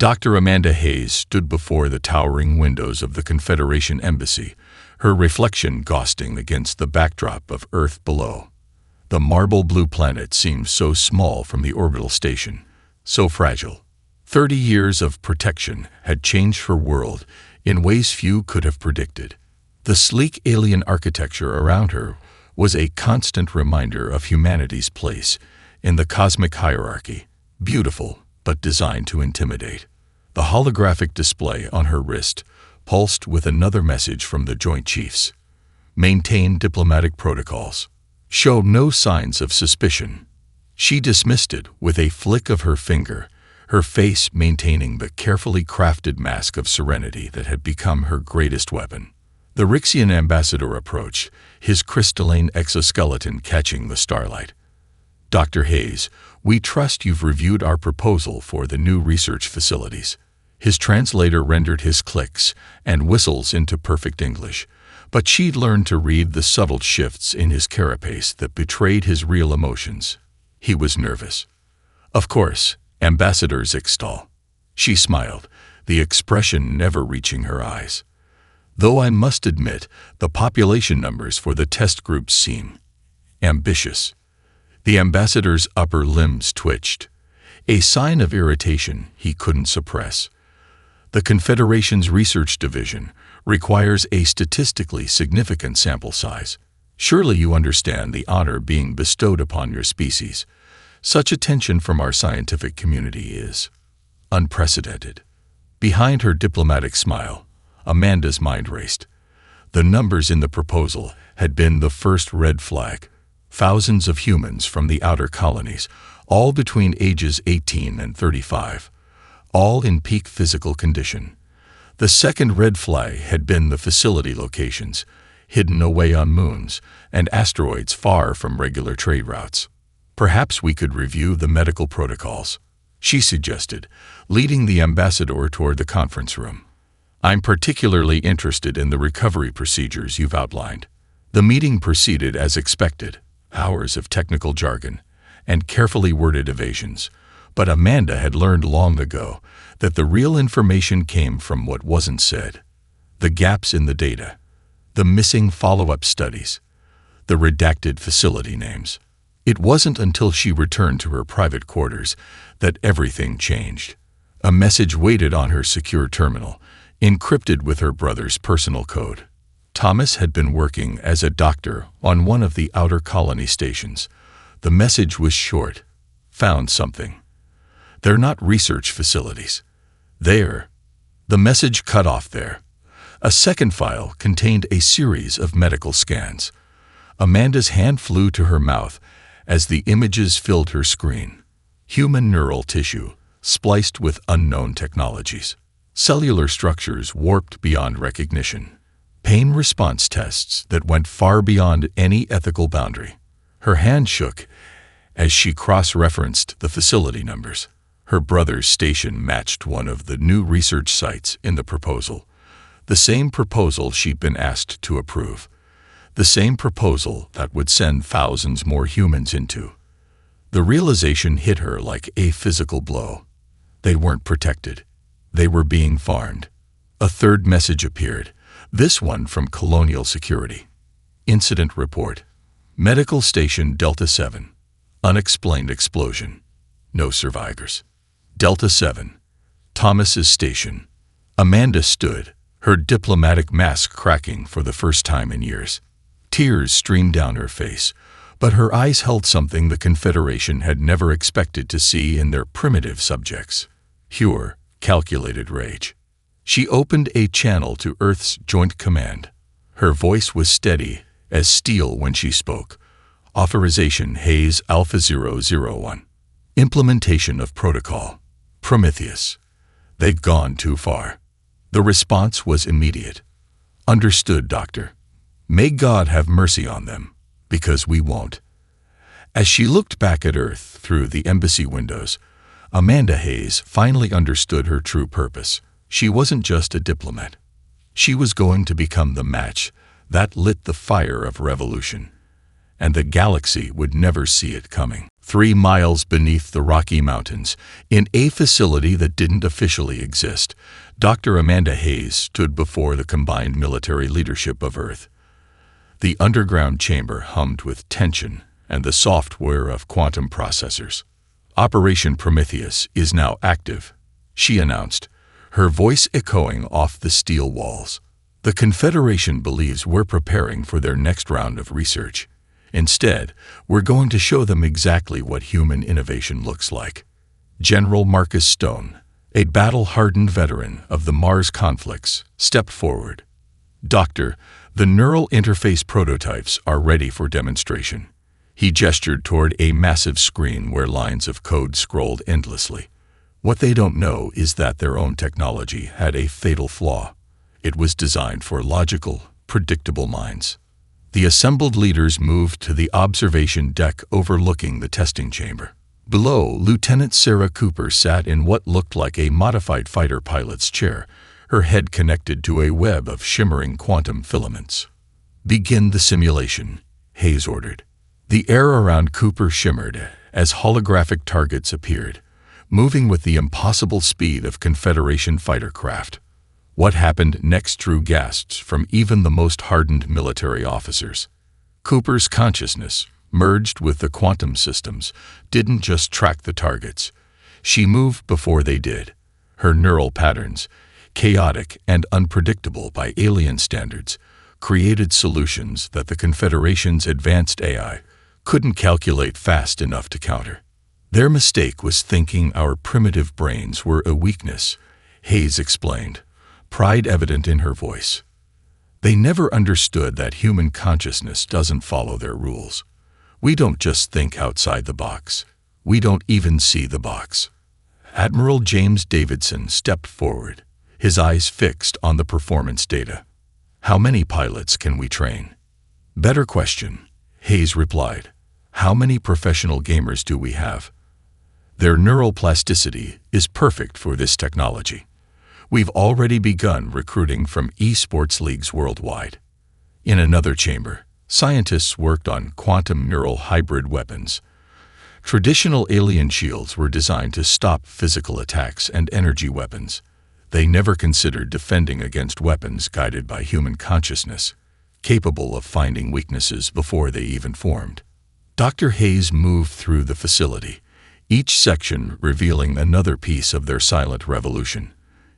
Dr. Amanda Hayes stood before the towering windows of the Confederation Embassy, her reflection ghosting against the backdrop of Earth below. The marble blue planet seemed so small from the orbital station, so fragile. 30 years of protection had changed her world in ways few could have predicted. The sleek alien architecture around her was a constant reminder of humanity's place in the cosmic hierarchy, beautiful but designed to intimidate. The holographic display on her wrist pulsed with another message from the Joint Chiefs. Maintain diplomatic protocols. Show no signs of suspicion. She dismissed it with a flick of her finger, her face maintaining the carefully crafted mask of serenity that had become her greatest weapon. The Rixian ambassador approached, his crystalline exoskeleton catching the starlight. Dr. Hayes, we trust you've reviewed our proposal for the new research facilities. His translator rendered his clicks and whistles into perfect English, but she'd learned to read the subtle shifts in his carapace that betrayed his real emotions. He was nervous. Of course, Ambassador Zixtal. She smiled, the expression never reaching her eyes. Though I must admit, the population numbers for the test groups seem ambitious. The ambassador's upper limbs twitched, a sign of irritation he couldn't suppress. The Confederation's research division requires a statistically significant sample size. Surely you understand the honor being bestowed upon your species. Such attention from our scientific community is unprecedented. Behind her diplomatic smile, Amanda's mind raced. The numbers in the proposal had been the first red flag. Thousands of humans from the outer colonies, all between ages 18 and 35, all in peak physical condition. The second red flag had been the facility locations, hidden away on moons and asteroids far from regular trade routes. Perhaps we could review the medical protocols, she suggested, leading the ambassador toward the conference room. I'm particularly interested in the recovery procedures you've outlined. The meeting proceeded as expected, hours of technical jargon and carefully worded evasions, but Amanda had learned long ago that the real information came from what wasn't said. The gaps in the data, the missing follow-up studies, the redacted facility names. It wasn't until she returned to her private quarters that everything changed. A message waited on her secure terminal, encrypted with her brother's personal code. Thomas had been working as a doctor on one of the outer colony stations. The message was short. Found something. They're not research facilities. They're. The message cut off there. A second file contained a series of medical scans. Amanda's hand flew to her mouth as the images filled her screen. Human neural tissue, spliced with unknown technologies. Cellular structures warped beyond recognition. Pain response tests that went far beyond any ethical boundary. Her hand shook as she cross-referenced the facility numbers. Her brother's station matched one of the new research sites in the proposal. The same proposal she'd been asked to approve. The same proposal that would send thousands more humans into. The realization hit her like a physical blow. They weren't protected. They were being farmed. A third message appeared, this one from Colonial Security. Incident report. Medical Station Delta 7. Unexplained explosion. No survivors. Delta 7. Thomas's station. Amanda stood, her diplomatic mask cracking for the first time in years. Tears streamed down her face, but her eyes held something the Confederation had never expected to see in their primitive subjects. Pure, calculated rage. She opened a channel to Earth's Joint Command. Her voice was steady as steel when she spoke. Authorization Hayes Alpha 001. Implementation of protocol. Prometheus. They've gone too far. The response was immediate. Understood, Doctor. May God have mercy on them, because we won't. As she looked back at Earth through the embassy windows, Amanda Hayes finally understood her true purpose. She wasn't just a diplomat. She was going to become the match that lit the fire of revolution. and the galaxy would never see it coming. 3 miles beneath the Rocky Mountains, in a facility that didn't officially exist, Dr. Amanda Hayes stood before the combined military leadership of Earth. The underground chamber hummed with tension and the software of quantum processors. Operation Prometheus is now active, she announced, her voice echoing off the steel walls. The Confederation believes we're preparing for their next round of research. Instead, we're going to show them exactly what human innovation looks like. General Marcus Stone, a battle-hardened veteran of the Mars conflicts, stepped forward. Doctor, the neural interface prototypes are ready for demonstration. He gestured toward a massive screen where lines of code scrolled endlessly. What they don't know is that their own technology had a fatal flaw. It was designed for logical, predictable minds. The assembled leaders moved to the observation deck overlooking the testing chamber. Below, Lieutenant Sarah Cooper sat in what looked like a modified fighter pilot's chair, her head connected to a web of shimmering quantum filaments. "Begin the simulation," Hayes ordered. The air around Cooper shimmered as holographic targets appeared, moving with the impossible speed of Confederation fighter craft. What happened next drew gasps from even the most hardened military officers. Cooper's consciousness, merged with the quantum systems, didn't just track the targets. She moved before they did. Her neural patterns, chaotic and unpredictable by alien standards, created solutions that the Confederation's advanced AI couldn't calculate fast enough to counter. Their mistake was thinking our primitive brains were a weakness, Hayes explained, pride evident in her voice. They never understood that human consciousness doesn't follow their rules. We don't just think outside the box. We don't even see the box. Admiral James Davidson stepped forward, his eyes fixed on the performance data. How many pilots can we train? Better question, Hayes replied. How many professional gamers do we have? Their neural plasticity is perfect for this technology. We've already begun recruiting from esports leagues worldwide. In another chamber, scientists worked on quantum neural hybrid weapons. Traditional alien shields were designed to stop physical attacks and energy weapons. They never considered defending against weapons guided by human consciousness, capable of finding weaknesses before they even formed. Dr. Hayes moved through the facility, each section revealing another piece of their silent revolution.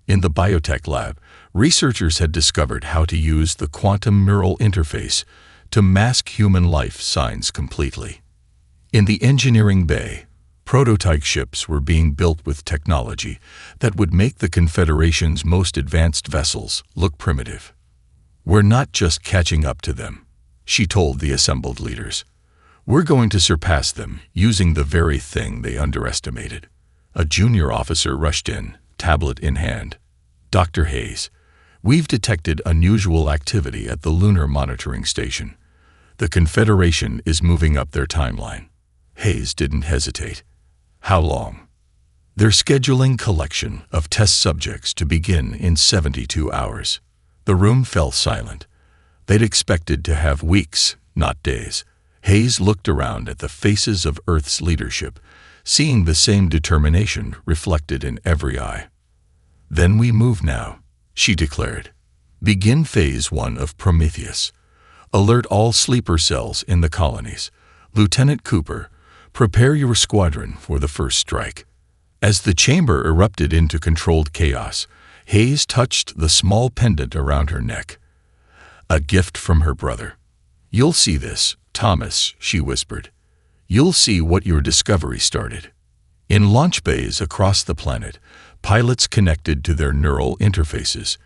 In the biotech lab, researchers had discovered how to use the quantum neural interface to mask human life signs completely. In the engineering bay, prototype ships were being built with technology that would make the Confederation's most advanced vessels look primitive. We're not just catching up to them, she told the assembled leaders. We're going to surpass them using the very thing they underestimated. A junior officer rushed in, tablet in hand. Dr. Hayes, we've detected unusual activity at the lunar monitoring station. The Confederation is moving up their timeline. Hayes didn't hesitate. How long? They're scheduling collection of test subjects to begin in 72 hours. The room fell silent. They'd expected to have weeks, not days. Hayes looked around at the faces of Earth's leadership, seeing the same determination reflected in every eye. Then we move now, she declared. Begin Phase 1 of Prometheus. Alert all sleeper cells in the colonies. Lieutenant Cooper, prepare your squadron for the first strike. As the chamber erupted into controlled chaos, Hayes touched the small pendant around her neck. A gift from her brother. You'll see this, Thomas, she whispered. You'll see what your discovery started. In launch bays across the planet, pilots connected to their neural interfaces.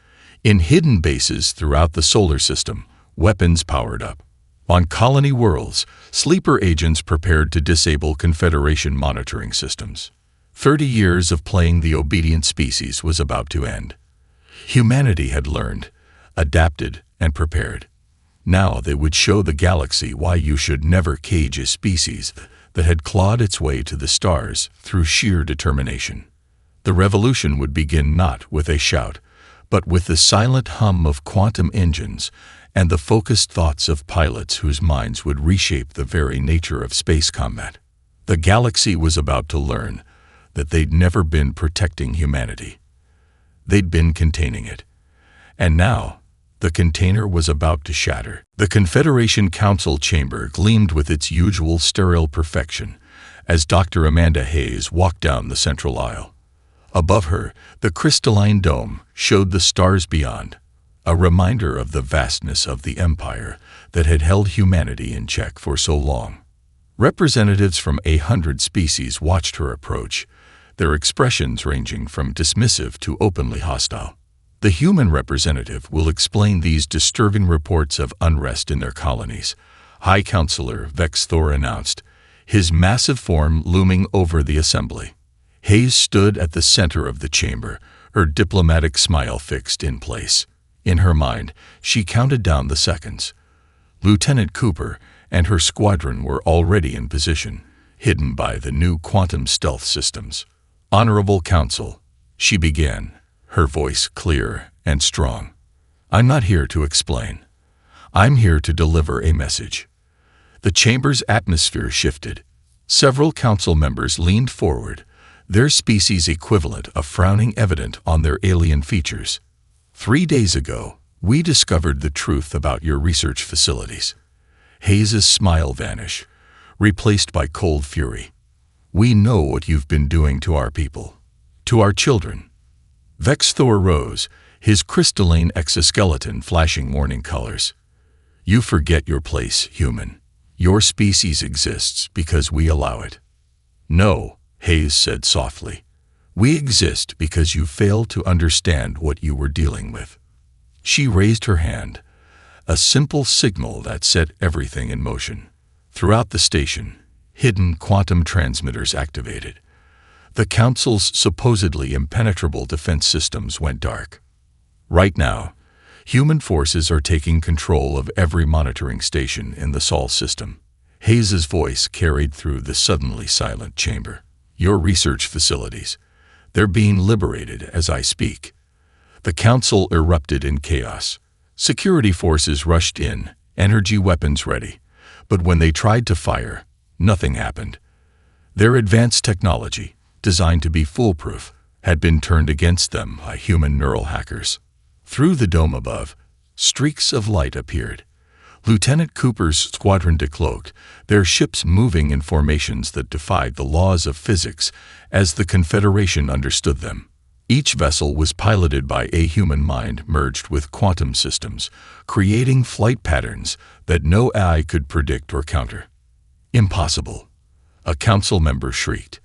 In hidden bases throughout the solar system, weapons powered up. On colony worlds, sleeper agents prepared to disable Confederation monitoring systems. 30 years of playing the obedient species was about to end. Humanity had learned, adapted, and prepared. Now they would show the galaxy why you should never cage a species that had clawed its way to the stars through sheer determination. The revolution would begin not with a shout, but with the silent hum of quantum engines and the focused thoughts of pilots whose minds would reshape the very nature of space combat. The galaxy was about to learn that they'd never been protecting humanity. They'd been containing it. And now, the container was about to shatter. The Confederation Council chamber gleamed with its usual sterile perfection as Dr. Amanda Hayes walked down the central aisle. Above her, the crystalline dome showed the stars beyond, a reminder of the vastness of the empire that had held humanity in check for so long. Representatives from 100 species watched her approach, their expressions ranging from dismissive to openly hostile. The human representative will explain these disturbing reports of unrest in their colonies, High Counselor Vex Thor announced, his massive form looming over the assembly. Hayes stood at the center of the chamber, her diplomatic smile fixed in place. In her mind, she counted down the seconds. Lieutenant Cooper and her squadron were already in position, hidden by the new quantum stealth systems. "Honorable Council," she began, her voice clear and strong. "I'm not here to explain. I'm here to deliver a message." The chamber's atmosphere shifted. Several council members leaned forward, their species equivalent of frowning evident on their alien features. "3 days ago, we discovered the truth about your research facilities." Hayes' smile vanished, replaced by cold fury. "We know what you've been doing to our people, to our children." Vex Thor rose, his crystalline exoskeleton flashing warning colors. "You forget your place, human. Your species exists because we allow it." "No," Hayes said softly. "We exist because you failed to understand what you were dealing with." She raised her hand, a simple signal that set everything in motion. Throughout the station, hidden quantum transmitters activated. The Council's supposedly impenetrable defense systems went dark. Right now, human forces are taking control of every monitoring station in the Sol system. Hayes' voice carried through the suddenly silent chamber. "Your research facilities, they're being liberated as I speak." The Council erupted in chaos. Security forces rushed in, energy weapons ready. But when they tried to fire, nothing happened. Their advanced technology, designed to be foolproof, had been turned against them by human neural hackers. Through the dome above, streaks of light appeared. Lieutenant Cooper's squadron decloaked, their ships moving in formations that defied the laws of physics as the Confederation understood them. Each vessel was piloted by a human mind merged with quantum systems, creating flight patterns that no AI could predict or counter. "Impossible," a council member shrieked.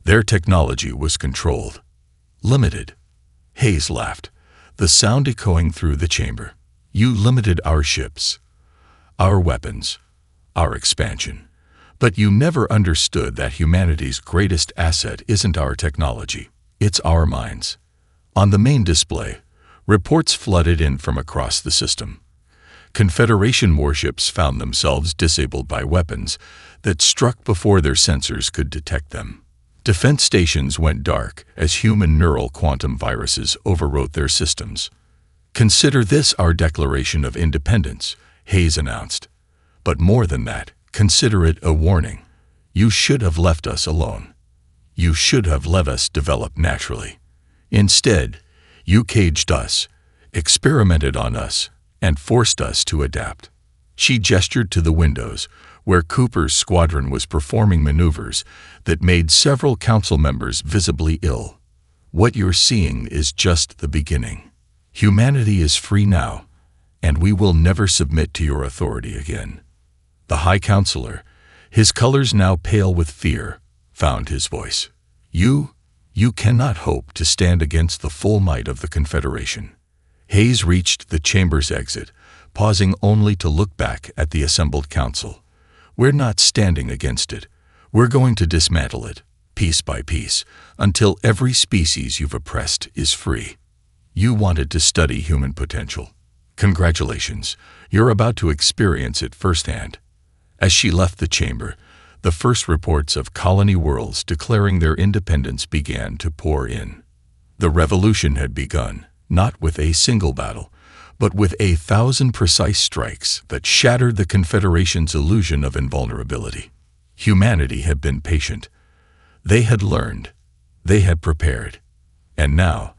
Their technology was controlled. "Limited." Hayes laughed, the sound echoing through the chamber. "You limited our ships, our weapons, our expansion. But you never understood that humanity's greatest asset isn't our technology, it's our minds." On the main display, reports flooded in from across the system. Confederation warships found themselves disabled by weapons that struck before their sensors could detect them. Defense stations went dark as human neural quantum viruses overwrote their systems. "Consider this our declaration of independence," Hayes announced. "But more than that, consider it a warning. You should have left us alone. You should have let us develop naturally. Instead, you caged us, experimented on us, and forced us to adapt." She gestured to the windows, where Cooper's squadron was performing maneuvers that made several council members visibly ill. "What you're seeing is just the beginning. Humanity is free now, and we will never submit to your authority again." The High Counselor, his colors now pale with fear, found his voice. You cannot hope to stand against the full might of the Confederation." Hayes reached the chamber's exit, pausing only to look back at the assembled council. "We're not standing against it. We're going to dismantle it, piece by piece, until every species you've oppressed is free. You wanted to study human potential. Congratulations, you're about to experience it firsthand." As she left the chamber, the first reports of colony worlds declaring their independence began to pour in. The revolution had begun, not with a single battle, but with 1,000 precise strikes that shattered the Confederation's illusion of invulnerability. Humanity had been patient. They had learned. They had prepared. And now,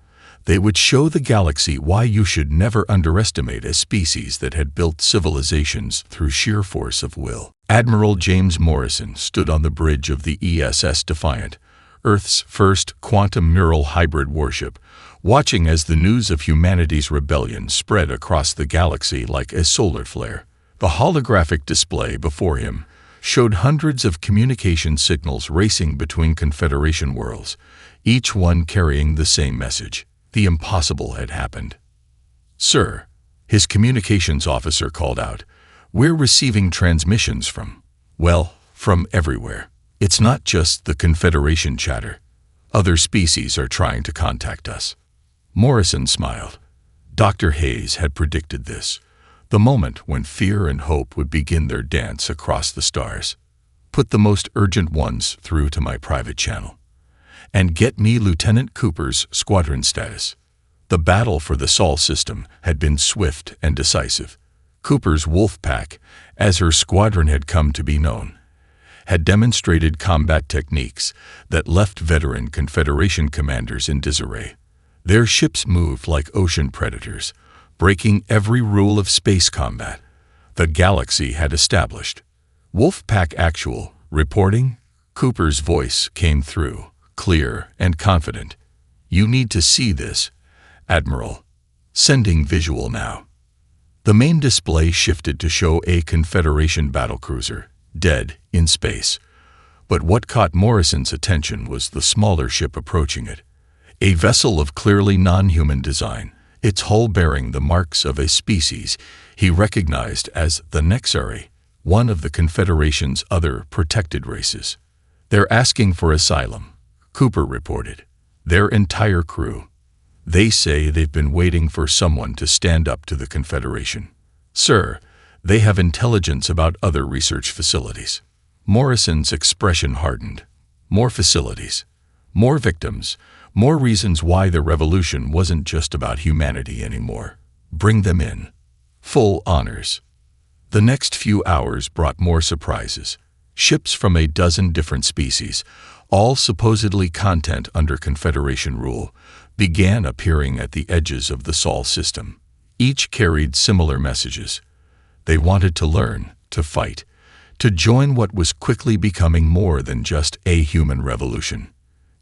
they would show the galaxy why you should never underestimate a species that had built civilizations through sheer force of will. Admiral James Morrison stood on the bridge of the ESS Defiant, Earth's first quantum neural hybrid warship, watching as the news of humanity's rebellion spread across the galaxy like a solar flare. The holographic display before him showed hundreds of communication signals racing between Confederation worlds, each one carrying the same message. The impossible had happened. "Sir," his communications officer called out, "we're receiving transmissions from everywhere. It's not just the Confederation chatter. Other species are trying to contact us." Morrison smiled. Dr. Hayes had predicted this, the moment when fear and hope would begin their dance across the stars. "Put the most urgent ones through to my private channel. And get me Lieutenant Cooper's squadron status." The battle for the Sol system had been swift and decisive. Cooper's Wolf Pack, as her squadron had come to be known, had demonstrated combat techniques that left veteran Confederation commanders in disarray. Their ships moved like ocean predators, breaking every rule of space combat the galaxy had established. Wolfpack Actual, reporting. Cooper's voice came through, clear and confident. "You need to see this, Admiral. Sending visual now." The main display shifted to show a Confederation battlecruiser, dead in space. But what caught Morrison's attention was the smaller ship approaching it. A vessel of clearly non-human design, its hull bearing the marks of a species he recognized as the Nexari, one of the Confederation's other protected races. "They're asking for asylum," Cooper reported. "Their entire crew. They say they've been waiting for someone to stand up to the Confederation. Sir, they have intelligence about other research facilities." Morrison's expression hardened. More facilities. More victims. More reasons why the revolution wasn't just about humanity anymore. Bring them in. Full honors. The next few hours brought more surprises. Ships from a dozen different species, all supposedly content under Confederation rule, began appearing at the edges of the Sol system. Each carried similar messages. They wanted to learn, to fight, to join what was quickly becoming more than just a human revolution.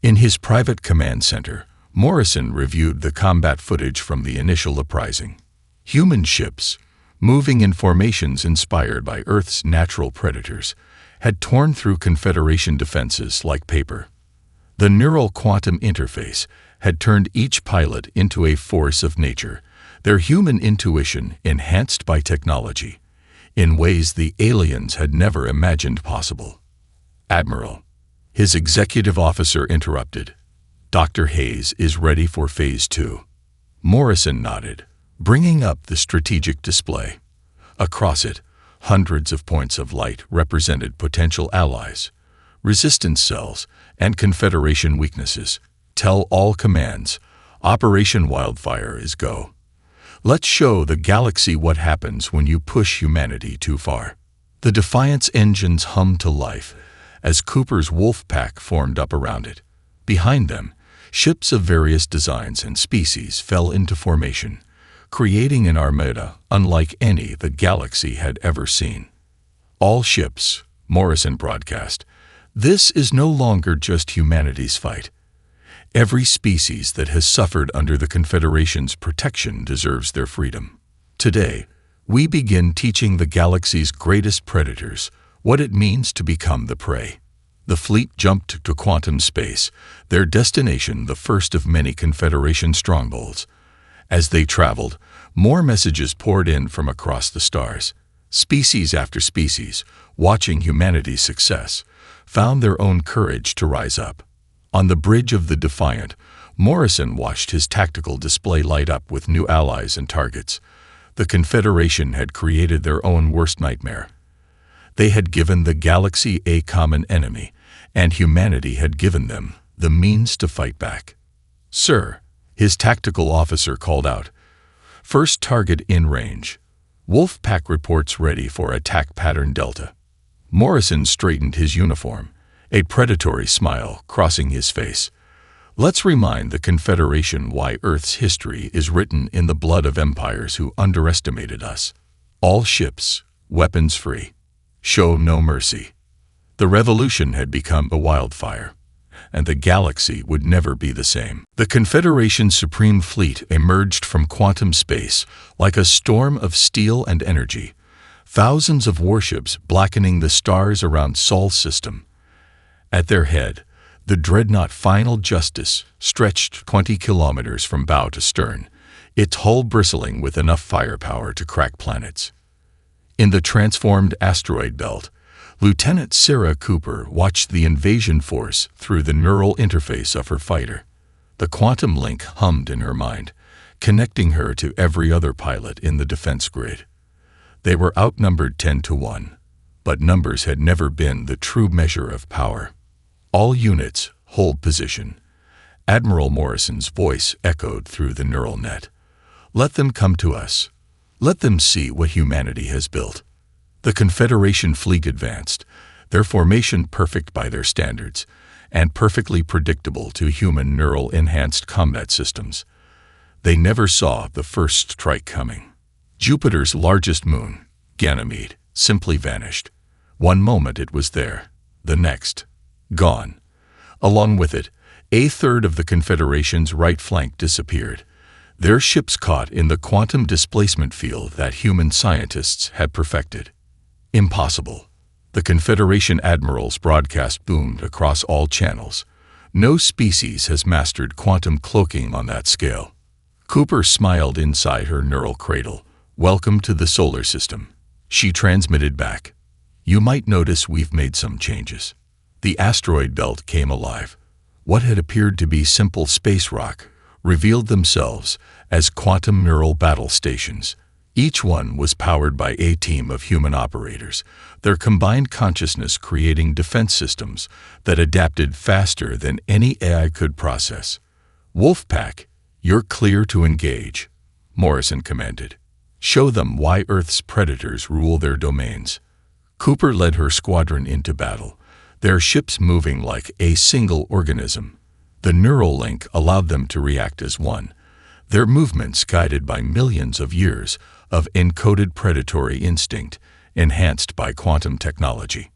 In his private command center, Morrison reviewed the combat footage from the initial uprising. Human ships, moving in formations inspired by Earth's natural predators, had torn through Confederation defenses like paper. The neural quantum interface had turned each pilot into a force of nature, their human intuition enhanced by technology, in ways the aliens had never imagined possible. "Admiral," his executive officer interrupted, "Dr. Hayes is ready for Phase 2. Morrison nodded, bringing up the strategic display. Across it, hundreds of points of light represented potential allies, resistance cells, and Confederation weaknesses. "Tell all commands, Operation Wildfire is go. Let's show the galaxy what happens when you push humanity too far." The Defiant's engines hummed to life as Cooper's Wolf Pack formed up around it. Behind them, ships of various designs and species fell into formation, creating an armada unlike any the galaxy had ever seen. "All ships," Morrison broadcast, "this is no longer just humanity's fight. Every species that has suffered under the Confederation's protection deserves their freedom. Today, we begin teaching the galaxy's greatest predators what it means to become the prey." The fleet jumped to quantum space, their destination the first of many Confederation strongholds. As they traveled, more messages poured in from across the stars. Species after species, watching humanity's success, found their own courage to rise up. On the bridge of the Defiant, Morrison watched his tactical display light up with new allies and targets. The Confederation had created their own worst nightmare. They had given the galaxy a common enemy, and humanity had given them the means to fight back. "Sir," His tactical officer called out, "First target in range. Wolf pack reports ready for attack pattern Delta." Morrison straightened his uniform, a predatory smile crossing his face. "Let's remind the Confederation why Earth's history is written in the blood of empires who underestimated us. All ships, weapons free. Show no mercy." The revolution had become a wildfire, and the galaxy would never be the same. The Confederation's Supreme Fleet emerged from quantum space like a storm of steel and energy, thousands of warships blackening the stars around Sol's system. At their head, the dreadnought Final Justice stretched 20 kilometers from bow to stern, its hull bristling with enough firepower to crack planets. In the transformed asteroid belt, Lieutenant Sarah Cooper watched the invasion force through the neural interface of her fighter. The quantum link hummed in her mind, connecting her to every other pilot in the defense grid. They were outnumbered 10-1, but numbers had never been the true measure of power. "All units, hold position." Admiral Morrison's voice echoed through the neural net. "Let them come to us. Let them see what humanity has built." The Confederation fleet advanced, their formation perfect by their standards, and perfectly predictable to human neural-enhanced combat systems. They never saw the first strike coming. Jupiter's largest moon, Ganymede, simply vanished. One moment it was there, the next, gone. Along with it, a third of the Confederation's right flank disappeared, their ships caught in the quantum displacement field that human scientists had perfected. Impossible. The Confederation admiral's broadcast boomed across all channels. No species has mastered quantum cloaking on that scale. Cooper smiled inside her neural cradle. "Welcome to the solar system." She transmitted back. "You might notice we've made some changes." The asteroid belt came alive. What had appeared to be simple space rock revealed themselves as quantum neural battle stations. Each one was powered by a team of human operators, their combined consciousness creating defense systems that adapted faster than any AI could process. "Wolfpack, you're clear to engage," Morrison commanded. "Show them why Earth's predators rule their domains." Cooper led her squadron into battle, their ships moving like a single organism. The neural link allowed them to react as one, their movements guided by millions of years of encoded predatory instinct enhanced by quantum technology.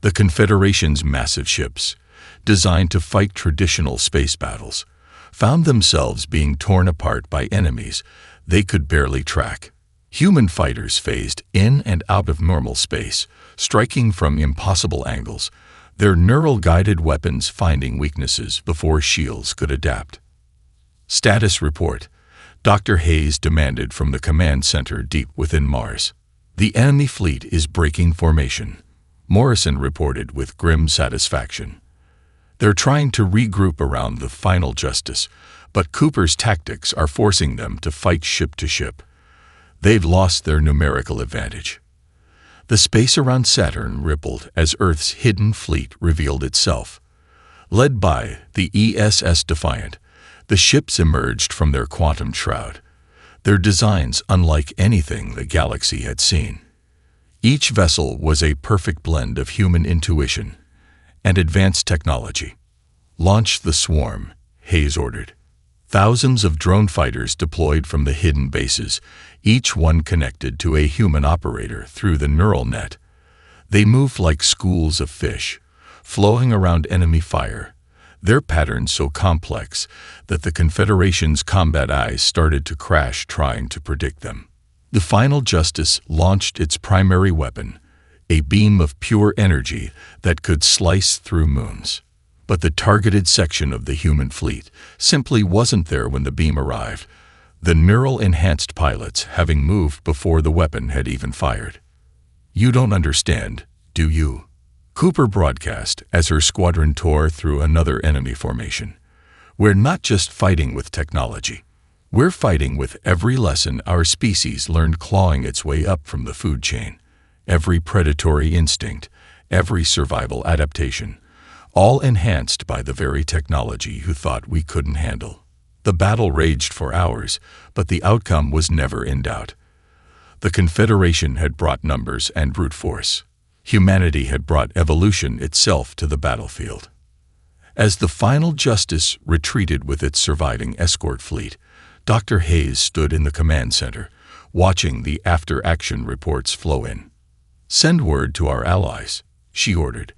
The Confederation's massive ships, designed to fight traditional space battles, found themselves being torn apart by enemies they could barely track. Human fighters phased in and out of normal space, striking from impossible angles, their neural-guided weapons finding weaknesses before shields could adapt. Status report. Dr. Hayes demanded from the command center deep within Mars. "The enemy fleet is breaking formation," Morrison reported with grim satisfaction. "They're trying to regroup around the Final Justice, but Cooper's tactics are forcing them to fight ship to ship. They've lost their numerical advantage." The space around Saturn rippled as Earth's hidden fleet revealed itself. Led by the ESS Defiant, the ships emerged from their quantum shroud, their designs unlike anything the galaxy had seen. Each vessel was a perfect blend of human intuition and advanced technology. "Launch the swarm," Hayes ordered. Thousands of drone fighters deployed from the hidden bases, each one connected to a human operator through the neural net. They moved like schools of fish, flowing around enemy fire, their patterns so complex that the Confederation's combat eyes started to crash trying to predict them. The Final Justice launched its primary weapon, a beam of pure energy that could slice through moons. But the targeted section of the human fleet simply wasn't there when the beam arrived, the neural-enhanced pilots having moved before the weapon had even fired. "You don't understand, do you?" Cooper broadcast as her squadron tore through another enemy formation. "We're not just fighting with technology. We're fighting with every lesson our species learned clawing its way up from the food chain, every predatory instinct, every survival adaptation, all enhanced by the very technology you thought we couldn't handle." The battle raged for hours, but the outcome was never in doubt. The Confederation had brought numbers and brute force. Humanity had brought evolution itself to the battlefield. As the final Justice retreated with its surviving escort fleet, Dr. Hayes stood in the command center, watching the after-action reports flow in. "Send word to our allies," she ordered.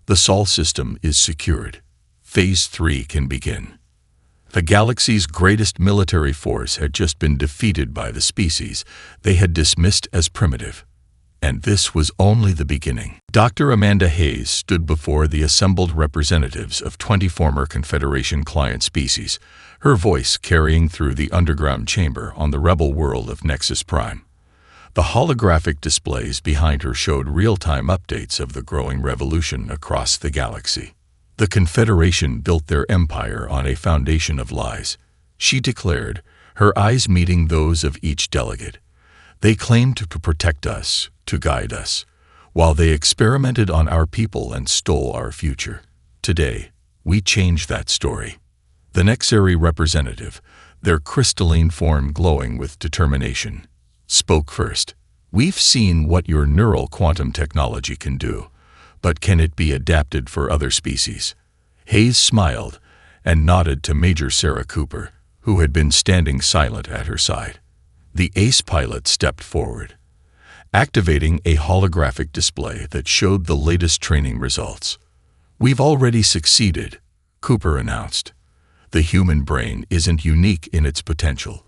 "The Sol system is secured. Phase 3 can begin." The galaxy's greatest military force had just been defeated by the species they had dismissed as primitive. And this was only the beginning. Dr. Amanda Hayes stood before the assembled representatives of 20 former Confederation client species, her voice carrying through the underground chamber on the rebel world of Nexus Prime. The holographic displays behind her showed real-time updates of the growing revolution across the galaxy. The Confederation built their empire on a foundation of lies, she declared, her eyes meeting those of each delegate. They claimed to protect us, to guide us, while they experimented on our people and stole our future. Today, we change that story. The Nexari representative, their crystalline form glowing with determination, spoke first. "We've seen what your neural quantum technology can do, but can it be adapted for other species?" Hayes smiled and nodded to Major Sarah Cooper, who had been standing silent at her side. The ace pilot stepped forward, activating a holographic display that showed the latest training results. "We've already succeeded," Cooper announced. "The human brain isn't unique in its potential.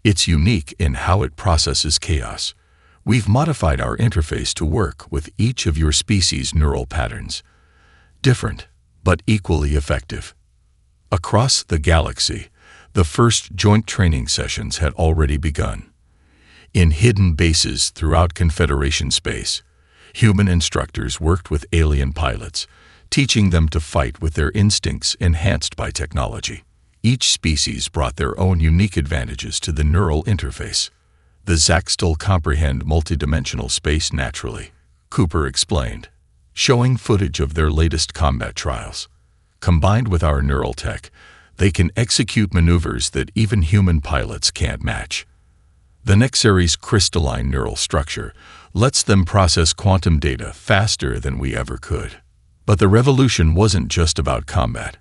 It's unique in how it processes chaos. We've modified our interface to work with each of your species' neural patterns. Different, but equally effective." Across the galaxy, the first joint training sessions had already begun. In hidden bases throughout Confederation space, human instructors worked with alien pilots, teaching them to fight with their instincts enhanced by technology. Each species brought their own unique advantages to the neural interface. "The Zaxtal comprehend multidimensional space naturally," Cooper explained, showing footage of their latest combat trials. "Combined with our neural tech, they can execute maneuvers that even human pilots can't match. The Nexari's crystalline neural structure lets them process quantum data faster than we ever could." But the revolution wasn't just about combat.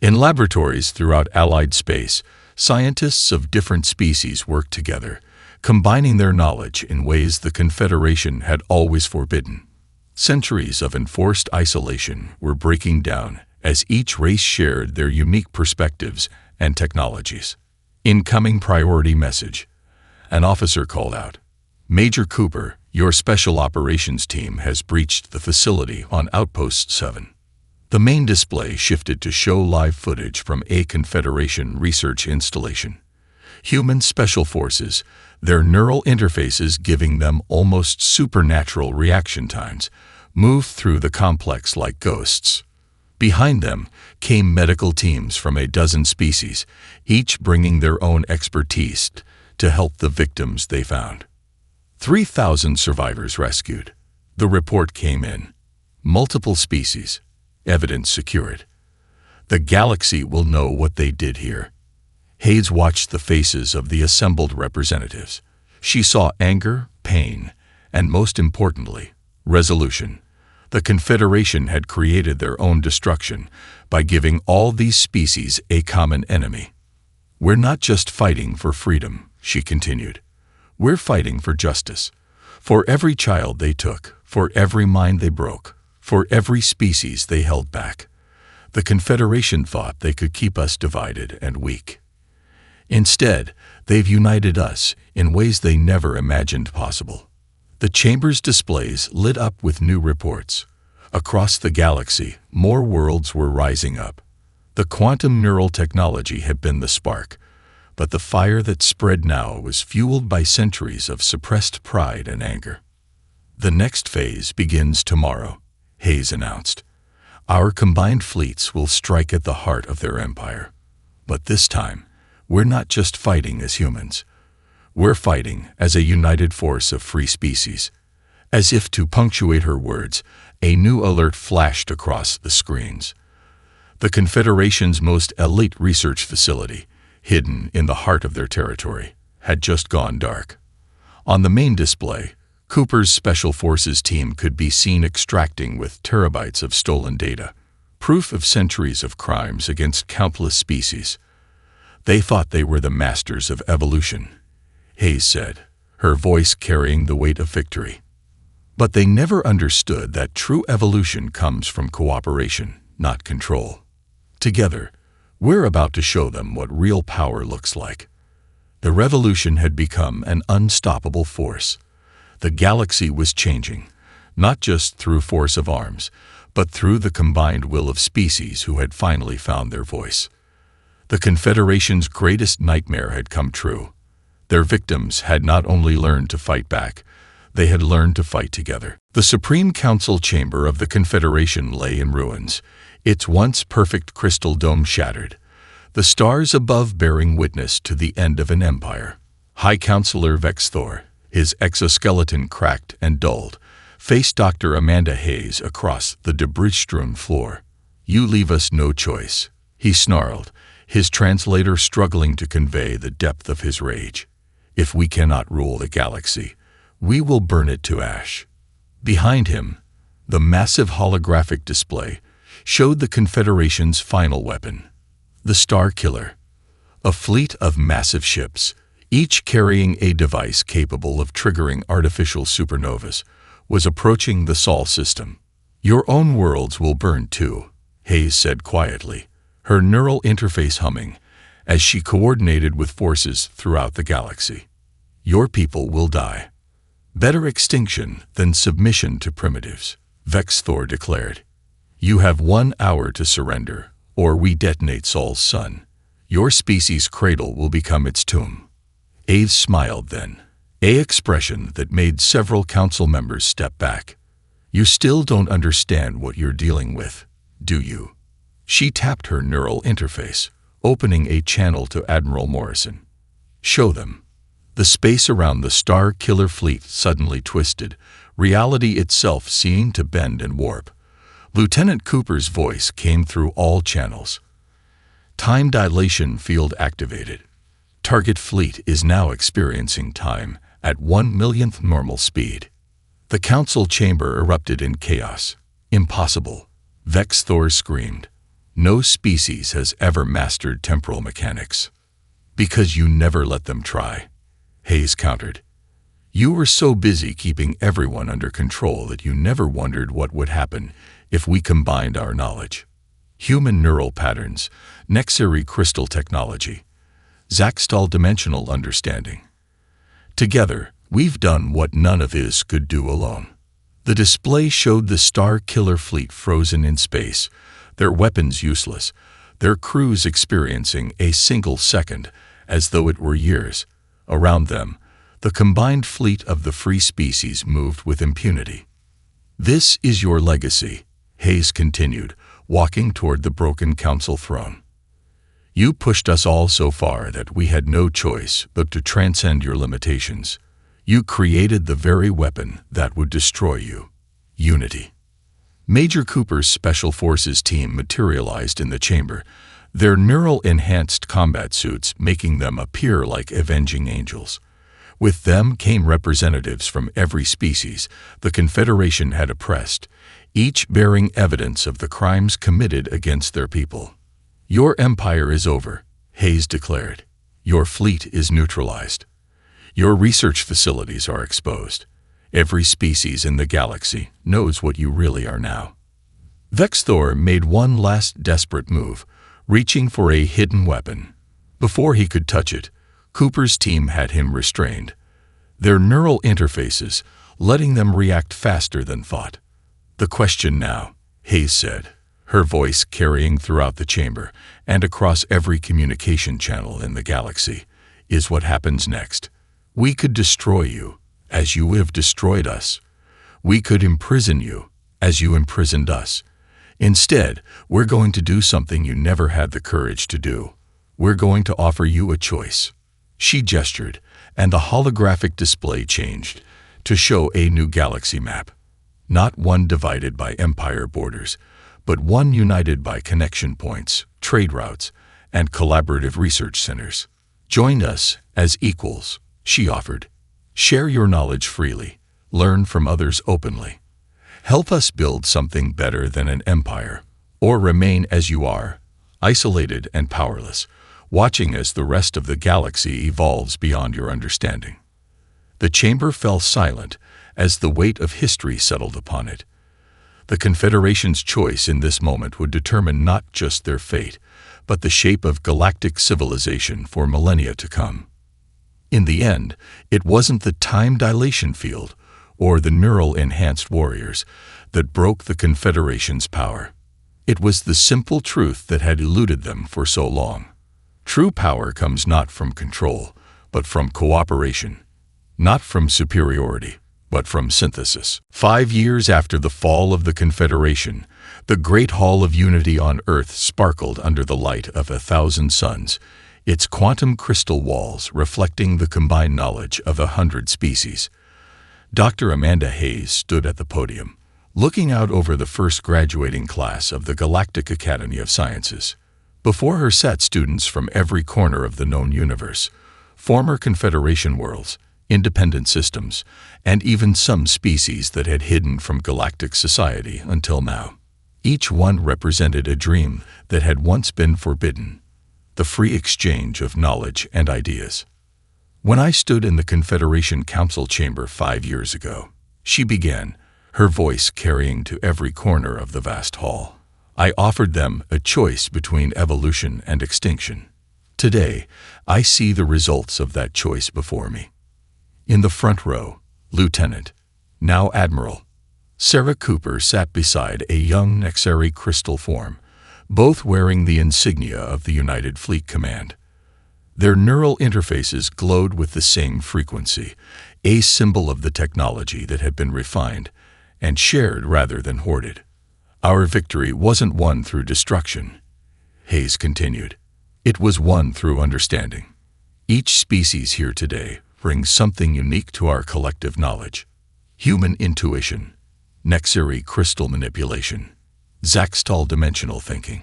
In laboratories throughout Allied space, scientists of different species worked together, combining their knowledge in ways the Confederation had always forbidden. Centuries of enforced isolation were breaking down as each race shared their unique perspectives and technologies. "Incoming priority message," an officer called out. "Major Cooper, your special operations team has breached the facility on Outpost 7. The main display shifted to show live footage from a Confederation research installation. Human special forces, their neural interfaces giving them almost supernatural reaction times, moved through the complex like ghosts. Behind them came medical teams from a dozen species, each bringing their own expertise to help the victims they found. 3,000 survivors rescued. The report came in. Multiple species. Evidence secured. The galaxy will know what they did here. Hayes watched the faces of the assembled representatives. She saw anger, pain, and most importantly, resolution. The Confederation had created their own destruction by giving all these species a common enemy. "We're not just fighting for freedom," she continued. "We're fighting for justice. For every child they took, for every mind they broke, for every species they held back. The Confederation thought they could keep us divided and weak. Instead, they've united us in ways they never imagined possible." The chamber's displays lit up with new reports. Across the galaxy, more worlds were rising up. The quantum neural technology had been the spark, but the fire that spread now was fueled by centuries of suppressed pride and anger. "The next phase begins tomorrow," Hayes announced. "Our combined fleets will strike at the heart of their empire. But this time, we're not just fighting as humans. We're fighting as a united force of free species." As if to punctuate her words, a new alert flashed across the screens. The Confederation's most elite research facility, hidden in the heart of their territory, had just gone dark. On the main display, Cooper's Special Forces team could be seen extracting with terabytes of stolen data, proof of centuries of crimes against countless species. They thought they were the masters of evolution, Hayes said, her voice carrying the weight of victory. But they never understood that true evolution comes from cooperation, not control. Together, we're about to show them what real power looks like. The revolution had become an unstoppable force. The galaxy was changing, not just through force of arms, but through the combined will of species who had finally found their voice. The Confederation's greatest nightmare had come true. Their victims had not only learned to fight back, they had learned to fight together. The Supreme Council chamber of the Confederation lay in ruins, its once perfect crystal dome shattered, the stars above bearing witness to the end of an empire. High Counselor Vex Thor, his exoskeleton cracked and dulled, faced Dr. Amanda Hayes across the debris-strewn floor. "You leave us no choice," he snarled, his translator struggling to convey the depth of his rage. "If we cannot rule the galaxy, we will burn it to ash." Behind him, the massive holographic display showed the Confederation's final weapon, the Star Killer, a fleet of massive ships, each carrying a device capable of triggering artificial supernovas, was approaching the Sol system. "Your own worlds will burn too," Hayes said quietly, her neural interface humming, as she coordinated with forces throughout the galaxy. "Your people will die. Better extinction than submission to primitives," Vex Thor declared. "You have 1 hour to surrender, or we detonate Sol's sun. Your species' cradle will become its tomb." Aves smiled then, an expression that made several council members step back. "You still don't understand what you're dealing with, do you?" She tapped her neural interface, opening a channel to Admiral Morrison. "Show them." The space around the Star Killer fleet suddenly twisted, reality itself seemed to bend and warp. Lieutenant Cooper's voice came through all channels. "Time dilation field activated. Target fleet is now experiencing time at 1/1,000,000th normal speed." The council chamber erupted in chaos. "Impossible," Vex Thor screamed. "No species has ever mastered temporal mechanics." "Because you never let them try," Hayes countered. "You were so busy keeping everyone under control that you never wondered what would happen if we combined our knowledge. Human neural patterns, Nexari crystal technology, Zaxtal dimensional understanding. Together, we've done what none of us could do alone." The display showed the Star Killer fleet frozen in space, their weapons useless, their crews experiencing a single second as though it were years. Around them, the combined fleet of the free species moved with impunity. "This is your legacy," Hayes continued, walking toward the broken council throne. "You pushed us all so far that we had no choice but to transcend your limitations. You created the very weapon that would destroy you. Unity." Major Cooper's Special Forces team materialized in the chamber, their neural-enhanced combat suits making them appear like avenging angels. With them came representatives from every species the Confederation had oppressed, each bearing evidence of the crimes committed against their people. "Your empire is over," Hayes declared. "Your fleet is neutralized. Your research facilities are exposed. Every species in the galaxy knows what you really are now." Vex Thor made one last desperate move, reaching for a hidden weapon. Before he could touch it, Cooper's team had him restrained, their neural interfaces letting them react faster than thought. "The question now," Hayes said, her voice carrying throughout the chamber and across every communication channel in the galaxy, "is what happens next. We could destroy you, as you have destroyed us. We could imprison you, as you imprisoned us. Instead, we're going to do something you never had the courage to do. We're going to offer you a choice." She gestured, and the holographic display changed to show a new galaxy map. Not one divided by empire borders, but one united by connection points, trade routes, and collaborative research centers. Join us as equals, she offered. Share your knowledge freely. Learn from others openly. Help us build something better than an empire. Or remain as you are, isolated and powerless, watching as the rest of the galaxy evolves beyond your understanding. The chamber fell silent as the weight of history settled upon it. The Confederation's choice in this moment would determine not just their fate, but the shape of galactic civilization for millennia to come. In the end, it wasn't the time dilation field or the neural-enhanced warriors that broke the Confederation's power. It was the simple truth that had eluded them for so long. True power comes not from control, but from cooperation. Not from superiority, but from synthesis. 5 years after the fall of the Confederation, the Great Hall of Unity on Earth sparkled under the light of 1,000 suns, its quantum crystal walls reflecting the combined knowledge of 100 species. Dr. Amanda Hayes stood at the podium, looking out over the first graduating class of the Galactic Academy of Sciences. Before her sat students from every corner of the known universe, former Confederation worlds, independent systems, and even some species that had hidden from galactic society until now. Each one represented a dream that had once been forbidden, the free exchange of knowledge and ideas. When I stood in the Confederation Council chamber 5 years ago, she began, her voice carrying to every corner of the vast hall. I offered them a choice between evolution and extinction. Today, I see the results of that choice before me. In the front row, Lieutenant, now Admiral, Sarah Cooper sat beside a young Nexari crystal form, both wearing the insignia of the United Fleet Command. Their neural interfaces glowed with the same frequency, a symbol of the technology that had been refined and shared rather than hoarded. Our victory wasn't won through destruction, Hayes continued. It was won through understanding. Each species here today brings something unique to our collective knowledge. Human intuition, Nexari crystal manipulation, Zaxtal dimensional thinking.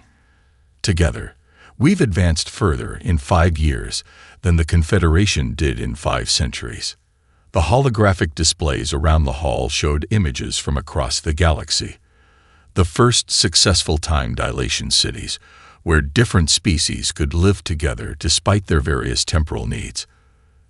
Together, we've advanced further in 5 years than the Confederation did in 5 centuries. The holographic displays around the hall showed images from across the galaxy. The first successful time dilation cities, where different species could live together despite their various temporal needs.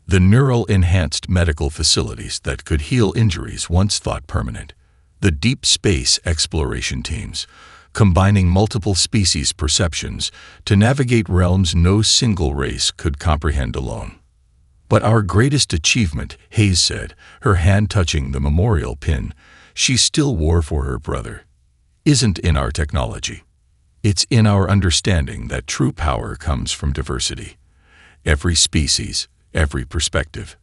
The neural-enhanced medical facilities that could heal injuries once thought permanent. The deep space exploration teams, combining multiple species perceptions to navigate realms no single race could comprehend alone. But our greatest achievement, Hayes said, her hand touching the memorial pin she still wore for her brother, isn't in our technology. It's in our understanding that true power comes from diversity. Every species, every perspective,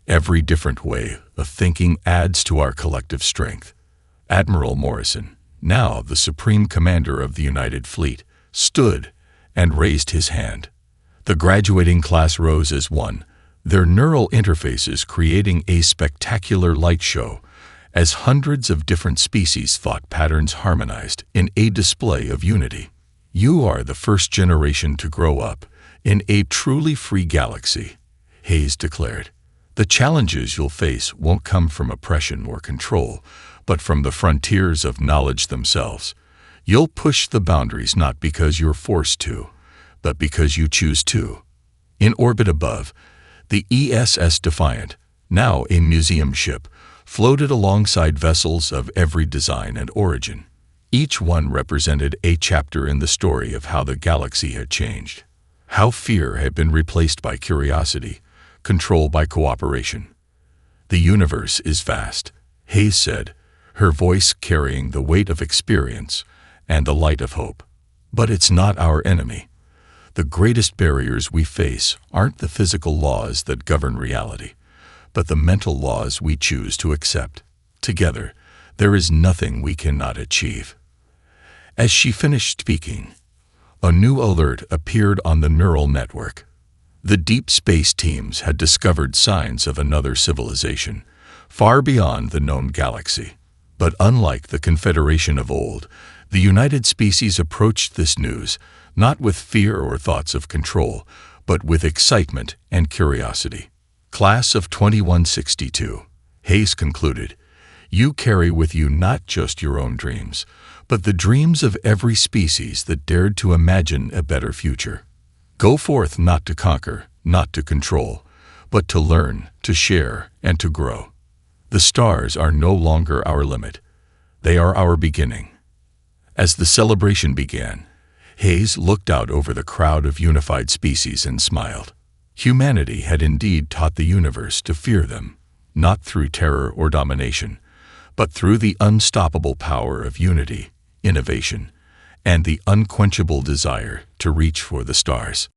every different way of thinking adds to our collective strength. Admiral Morrison, now the Supreme Commander of the United Fleet, stood and raised his hand. The graduating class rose as one, their neural interfaces creating a spectacular light show as hundreds of different species thought patterns harmonized in a display of unity. You are the first generation to grow up in a truly free galaxy, Hayes declared. The challenges you'll face won't come from oppression or control, but from the frontiers of knowledge themselves. You'll push the boundaries not because you're forced to, but because you choose to. In orbit above, the ESS Defiant, now a museum ship, floated alongside vessels of every design and origin. Each one represented a chapter in the story of how the galaxy had changed, how fear had been replaced by curiosity, control by cooperation. The universe is vast, Hayes said, her voice carrying the weight of experience and the light of hope. But it's not our enemy. The greatest barriers we face aren't the physical laws that govern reality, but the mental laws we choose to accept. Together, there is nothing we cannot achieve. As she finished speaking, a new alert appeared on the neural network. The deep space teams had discovered signs of another civilization, far beyond the known galaxy. But unlike the Confederation of old, the United Species approached this news not with fear or thoughts of control, but with excitement and curiosity. Class of 2162. Hayes concluded, "You carry with you not just your own dreams, but the dreams of every species that dared to imagine a better future. Go forth not to conquer, not to control, but to learn, to share, and to grow. The stars are no longer our limit. They are our beginning." As the celebration began, Hayes looked out over the crowd of unified species and smiled. Humanity had indeed taught the universe to fear them, not through terror or domination, but through the unstoppable power of unity, innovation, and the unquenchable desire to reach for the stars.